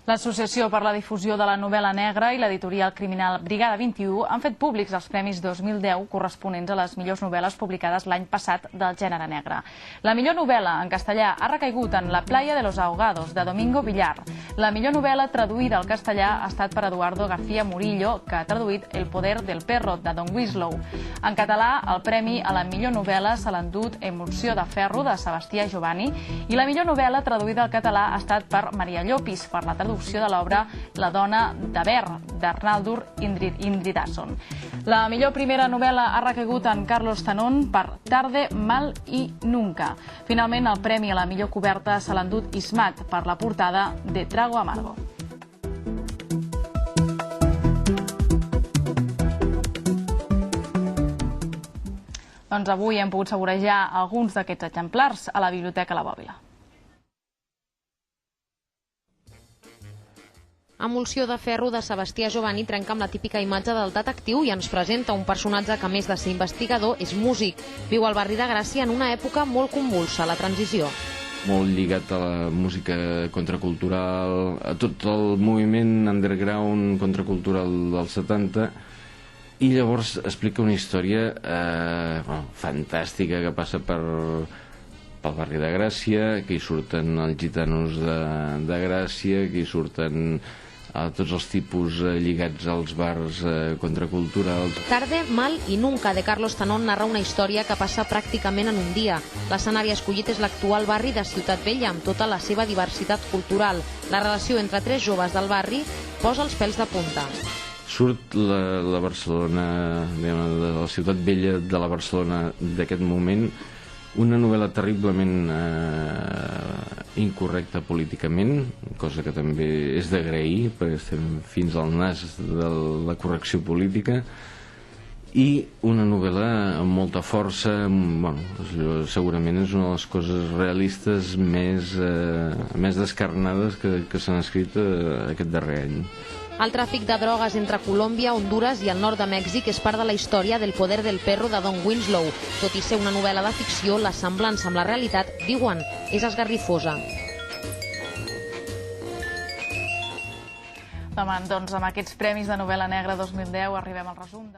L'Associació per la Difusió de la Novel·la Negra i l'editorial criminal Brigada 21 han fet públics els premis 2010 corresponents a les millors novel·les publicades l'any passat del gènere negre. La millor novel·la en castellà ha recaigut en La playa de los ahogados, de Domingo Villar. La millor novel·la traduïda al castellà ha estat per Eduardo García Murillo, que ha traduït El poder del perro, de Don Winslow. En català, el premi a la millor novel·la se l'ha endut Emulsió de ferro, de Sebastià Giovanni, i la millor novel·la traduïda al català ha estat per Maria Llopis, per la traducció de l'obra La dona de Ver, d'Arnaldur Indridason. La millor primera novel·la ha recaigut en Carlos Tanón per Tarde, mal y nunca. Finalment, el premi a la millor coberta se l'ha endut Ismat per la portada de Trago amargo. Doncs avui hem pogut saborejar alguns d'aquests exemplars a la Biblioteca La Bòbila. Emulsió de ferro, de Sebastià Giovanni, trenca amb la típica imatge del detectiu i ens presenta un personatge que, a més de ser investigador, és músic. Viu al barri de Gràcia en una època molt convulsa, la transició. Molt lligat a la música contracultural, a tot el moviment underground contracultural dels 70, i llavors explica una història fantàstica que passa pel barri de Gràcia, que hi surten els gitanos de Gràcia, que hi surten tots els tipus lligats als bars contraculturals. Tarde, mal y nunca, de Carlos Tanón, narra una història que passa pràcticament en un dia. L'escenari escollit és l'actual barri de Ciutat Vella, amb tota la seva diversitat cultural. La relació entre tres joves del barri posa els pèls de punta. Surt la Barcelona, de la Ciutat Vella de la Barcelona d'aquest moment, una novel·la terriblement incorrecta políticament, cosa que també és d'agrair, perquè estem fins al nas de la correcció política, i una novel·la amb molta força, segurament és una de les coses realistes més descarnades que s'han escrit aquest darrer any. El tràfic de drogues entre Colòmbia, Hondures i el nord de Mèxic és part de la història del poder del perro de Don Winslow. Tot i ser una novel·la de ficció, la semblança amb la realitat, diuen, és esgarrifosa. Doncs amb aquests premis de novel·la negra 2010 arribem al resum.